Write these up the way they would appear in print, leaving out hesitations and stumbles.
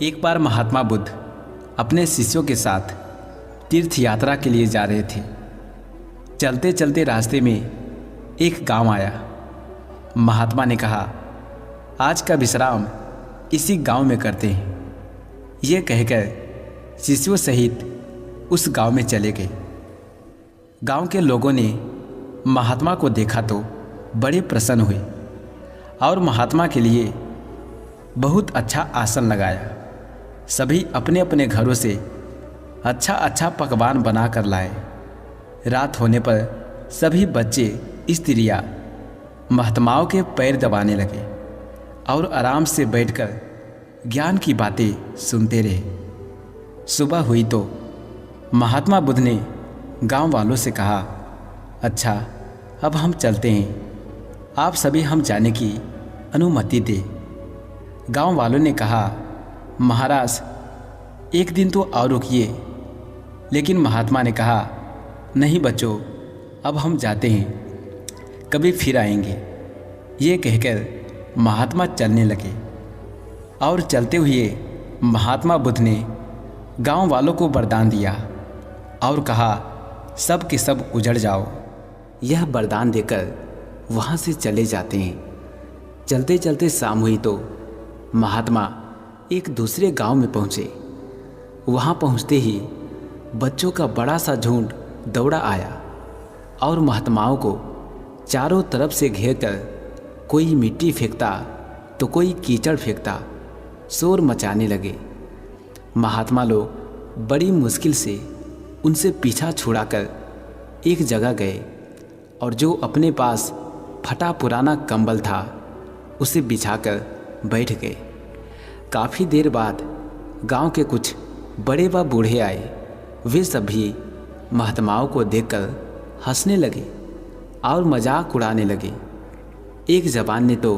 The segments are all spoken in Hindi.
एक बार महात्मा बुद्ध अपने शिष्यों के साथ तीर्थ यात्रा के लिए जा रहे थे। चलते चलते रास्ते में एक गांव आया। महात्मा ने कहा, आज का विश्राम इसी गांव में करते हैं। ये कहकर शिष्यों सहित उस गांव में चले गए। गांव के लोगों ने महात्मा को देखा तो बड़े प्रसन्न हुए और महात्मा के लिए बहुत अच्छा आसन लगाया। सभी अपने अपने घरों से अच्छा अच्छा पकवान बना कर लाए। रात होने पर सभी बच्चे स्त्रियाँ महात्माओं के पैर दबाने लगे और आराम से बैठकर ज्ञान की बातें सुनते रहे। सुबह हुई तो महात्मा बुद्ध ने गांव वालों से कहा, अच्छा अब हम चलते हैं, आप सभी हम जाने की अनुमति दें। गांव वालों ने कहा, महाराज एक दिन तो और रुकिए। लेकिन महात्मा ने कहा, नहीं बच्चों, अब हम जाते हैं, कभी फिर आएंगे। ये कहकर महात्मा चलने लगे और चलते हुए महात्मा बुद्ध ने गांव वालों को वरदान दिया और कहा, सब के सब उजड़ जाओ। यह वरदान देकर वहाँ से चले जाते हैं। चलते चलते शाम हुई तो महात्मा एक दूसरे गांव में पहुँचे। वहाँ पहुँचते ही बच्चों का बड़ा सा झुंड दौड़ा आया और महात्माओं को चारों तरफ से घेर कर कोई मिट्टी फेंकता तो कोई कीचड़ फेंकता, शोर मचाने लगे। महात्मा लोग बड़ी मुश्किल से उनसे पीछा छुड़ाकर एक जगह गए और जो अपने पास फटा पुराना कंबल था उसे बिछाकर बैठ गए। काफ़ी देर बाद गांव के कुछ बड़े व बूढ़े आए। वे सभी महात्माओं को देखकर हंसने लगे और मजाक उड़ाने लगे। एक जवान ने तो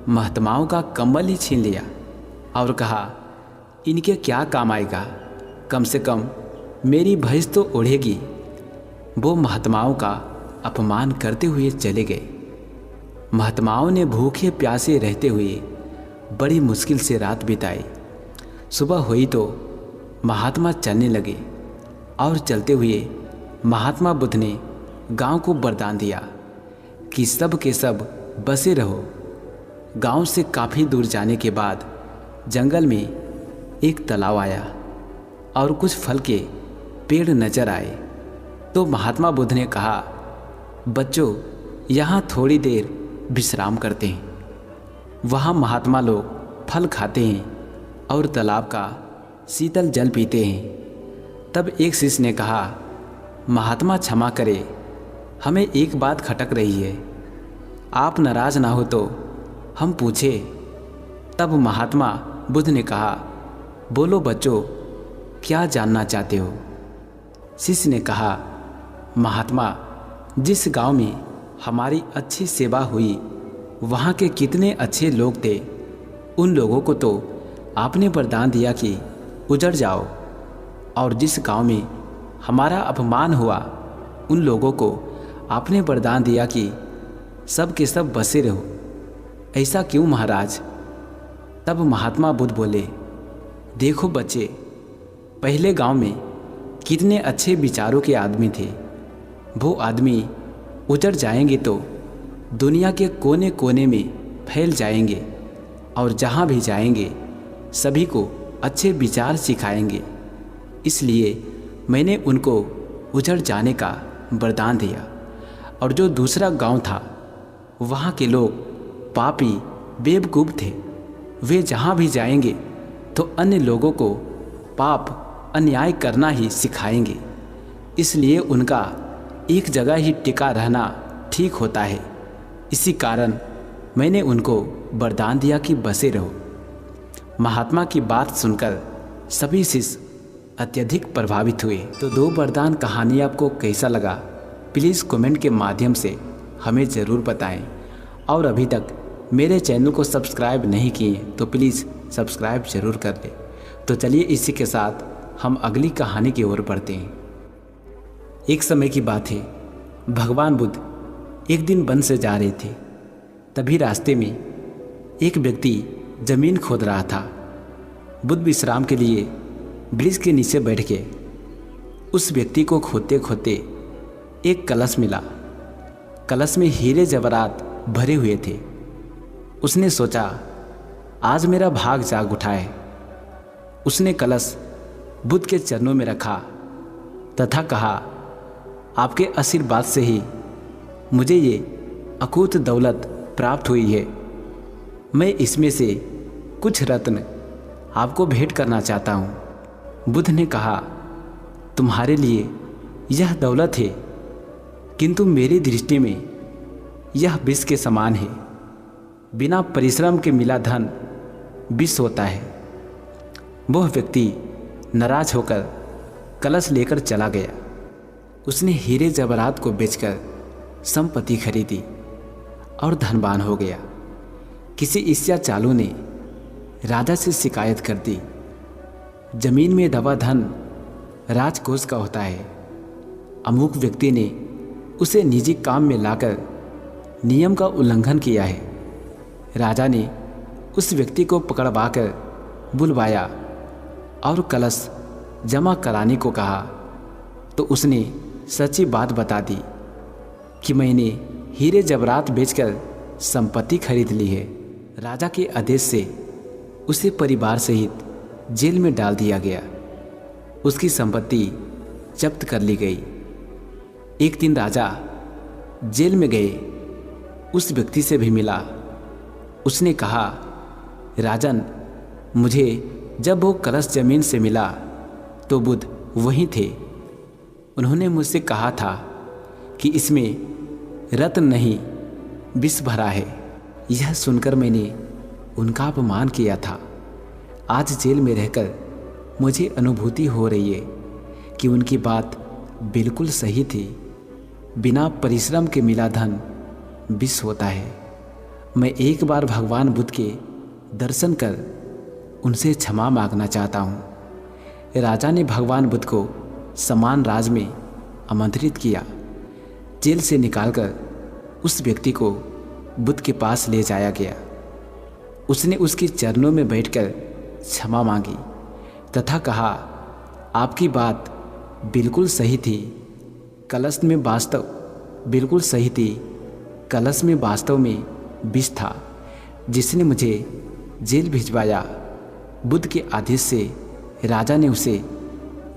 महात्माओं का कंबल ही छीन लिया और कहा, इनके क्या काम आएगा, कम से कम मेरी भैंस तो ओढ़ेगी। वो महात्माओं का अपमान करते हुए चले गए। महात्माओं ने भूखे प्यासे रहते हुए बड़ी मुश्किल से रात बिताई। सुबह हुई तो महात्मा चलने लगे और चलते हुए महात्मा बुद्ध ने गांव को वरदान दिया कि सब के सब बसे रहो। गांव से काफ़ी दूर जाने के बाद जंगल में एक तालाब आया और कुछ फल के पेड़ नजर आए। तो महात्मा बुद्ध ने कहा, बच्चों यहाँ थोड़ी देर विश्राम करते हैं। वहाँ महात्मा लोग फल खाते हैं और तालाब का शीतल जल पीते हैं। तब एक शिष्य ने कहा, महात्मा क्षमा करे, हमें एक बात खटक रही है, आप नाराज ना हो तो हम पूछे। तब महात्मा बुद्ध ने कहा, बोलो बच्चों, क्या जानना चाहते हो। शिष्य ने कहा, महात्मा, जिस गांव में हमारी अच्छी सेवा हुई वहाँ के कितने अच्छे लोग थे। उन लोगों को तो आपने वरदान दिया कि उजड़ जाओ, और जिस गांव में हमारा अपमान हुआ उन लोगों को आपने वरदान दिया कि सब के सब बसे रहो। ऐसा क्यों महाराज। तब महात्मा बुद्ध बोले, देखो बच्चे, पहले गांव में कितने अच्छे विचारों के आदमी थे। वो आदमी उजड़ जाएंगे तो दुनिया के कोने कोने में फैल जाएंगे और जहाँ भी जाएंगे सभी को अच्छे विचार सिखाएंगे। इसलिए मैंने उनको उजड़ जाने का वरदान दिया। और जो दूसरा गांव था वहाँ के लोग पापी बेवकूफ़ थे। वे जहाँ भी जाएंगे तो अन्य लोगों को पाप अन्याय करना ही सिखाएंगे। इसलिए उनका एक जगह ही टिका रहना ठीक होता है। इसी कारण मैंने उनको वरदान दिया कि बसे रहो। महात्मा की बात सुनकर सभी शिष्य अत्यधिक प्रभावित हुए। तो दो वरदान कहानी आपको कैसा लगा, प्लीज़ कमेंट के माध्यम से हमें ज़रूर बताएं। और अभी तक मेरे चैनल को सब्सक्राइब नहीं किए तो प्लीज़ सब्सक्राइब ज़रूर कर लें। तो चलिए इसी के साथ हम अगली कहानी की ओर बढ़ते हैं। एक समय की बात है, भगवान बुद्ध एक दिन वन से जा रहे थे। तभी रास्ते में एक व्यक्ति ज़मीन खोद रहा था। बुद्ध विश्राम के लिए वृक्ष के नीचे बैठ गए। उस व्यक्ति को खोदते खोदते एक कलश मिला। कलश में हीरे जवाहरात भरे हुए थे। उसने सोचा, आज मेरा भाग जाग उठा है। उसने कलश बुद्ध के चरणों में रखा तथा कहा, आपके आशीर्वाद से ही मुझे ये अकूत दौलत प्राप्त हुई है। मैं इसमें से कुछ रत्न आपको भेंट करना चाहता हूँ। बुद्ध ने कहा, तुम्हारे लिए यह दौलत है, किंतु मेरी दृष्टि में यह विष के समान है। बिना परिश्रम के मिला धन विष होता है। वह व्यक्ति नाराज होकर कलश लेकर चला गया। उसने हीरे जवाहरात को बेचकर संपत्ति खरीदी और धनवान हो गया। किसी ईर्ष्या चालू ने राजा से शिकायत कर दी, जमीन में दबा धन राजकोष का होता है। अमुक व्यक्ति ने उसे निजी काम में लाकर नियम का उल्लंघन किया है। राजा ने उस व्यक्ति को पकड़वाकर बुलवाया और कलश जमा कराने को कहा, तो उसने सच्ची बात बता दी कि मैंने हीरे जवाहरात बेचकर संपत्ति खरीद ली है। राजा के आदेश से उसे परिवार सहित जेल में डाल दिया गया। उसकी संपत्ति जब्त कर ली गई। एक दिन राजा जेल में गए, उस व्यक्ति से भी मिला। उसने कहा, राजन, मुझे जब वो कलश जमीन से मिला तो बुद्ध वहीं थे। उन्होंने मुझसे कहा था कि इसमें रत्न नहीं विष भरा है। यह सुनकर मैंने उनका अपमान किया था। आज जेल में रहकर मुझे अनुभूति हो रही है कि उनकी बात बिल्कुल सही थी। बिना परिश्रम के मिला धन विष होता है। मैं एक बार भगवान बुद्ध के दर्शन कर उनसे क्षमा मांगना चाहता हूँ। राजा ने भगवान बुद्ध को समान राज में आमंत्रित किया। जेल से निकालकर उस व्यक्ति को बुद्ध के पास ले जाया गया। उसने उसके चरणों में बैठकर क्षमा मांगी तथा कहा, आपकी बात बिल्कुल सही थी। कलश में वास्तव में विष था, जिसने मुझे जेल भिजवाया। बुद्ध के आदेश से राजा ने उसे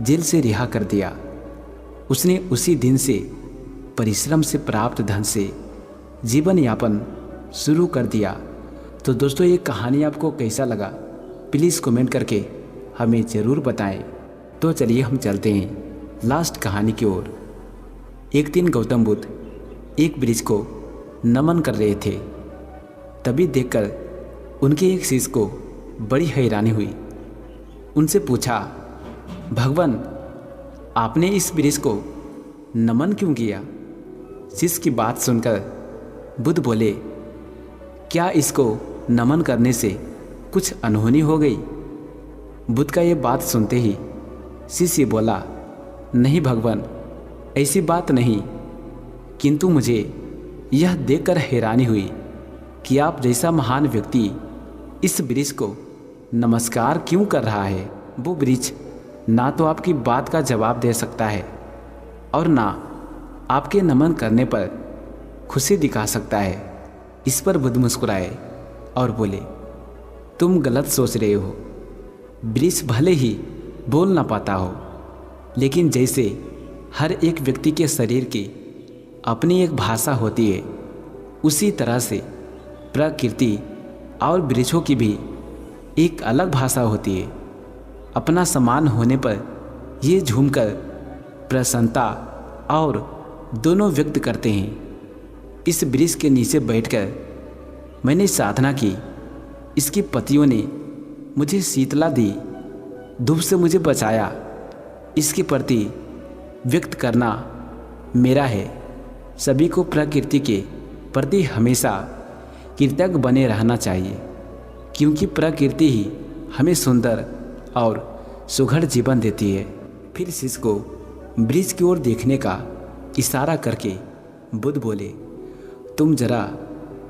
जेल से रिहा कर दिया। उसने उसी दिन से परिश्रम से प्राप्त धन से जीवन यापन शुरू कर दिया। तो दोस्तों, ये कहानी आपको कैसा लगा प्लीज़ कमेंट करके हमें ज़रूर बताएं। तो चलिए हम चलते हैं लास्ट कहानी की ओर। एक दिन गौतम बुद्ध एक वृक्ष को नमन कर रहे थे। तभी देखकर उनके एक शिष्य को बड़ी हैरानी हुई। उनसे पूछा, भगवान, आपने इस वृक्ष को नमन क्यों किया? शिष्य की बात सुनकर बुद्ध बोले, क्या इसको नमन करने से कुछ अनहोनी हो गई? बुद्ध का ये बात सुनते ही शिष्य बोला, नहीं भगवान, ऐसी बात नहीं, किंतु मुझे यह देखकर हैरानी हुई कि आप जैसा महान व्यक्ति इस वृक्ष को नमस्कार क्यों कर रहा है। वो वृक्ष ना तो आपकी बात का जवाब दे सकता है और ना आपके नमन करने पर खुशी दिखा सकता है। इस पर बुद्ध मुस्कुराए और बोले, तुम गलत सोच रहे हो। वृक्ष भले ही बोल ना पाता हो, लेकिन जैसे हर एक व्यक्ति के शरीर की अपनी एक भाषा होती है, उसी तरह से प्रकृति और वृक्षों की भी एक अलग भाषा होती है। अपना समान होने पर ये झूमकर प्रसन्नता और दोनों व्यक्त करते हैं। इस वृक्ष के नीचे बैठकर मैंने साधना की। इसकी पत्तियों ने मुझे शीतला दी, धूप से मुझे बचाया। इसके प्रति व्यक्त करना मेरा है। सभी को प्रकृति के प्रति हमेशा कृतज्ञ बने रहना चाहिए, क्योंकि प्रकृति ही हमें सुंदर और सुघड़ जीवन देती है। फिर शिष्य को वृक्ष की ओर देखने का इशारा करके बुद्ध बोले, तुम जरा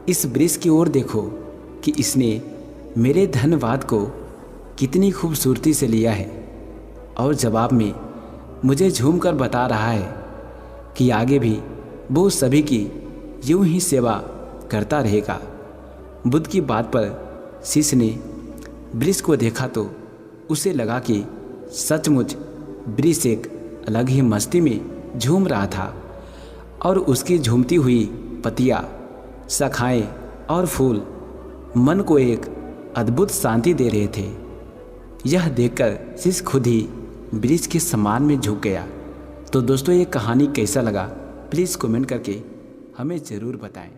इस वृक्ष की ओर देखो कि इसने मेरे धन्यवाद को कितनी खूबसूरती से लिया है और जवाब में मुझे झूम कर बता रहा है कि आगे भी वो सभी की यूं ही सेवा करता रहेगा। बुद्ध की बात पर शिष्य ने वृक्ष को देखा तो उसे लगा कि सचमुच वृक्ष एक अलग ही मस्ती में झूम रहा था और उसकी झूमती हुई पत्तियां, शाखाएं और फूल मन को एक अद्भुत शांति दे रहे थे। यह देखकर शिष्य खुद ही वृक्ष के सम्मान में झुक गया। तो दोस्तों, ये कहानी कैसा लगा प्लीज़ कमेंट करके हमें ज़रूर बताएं।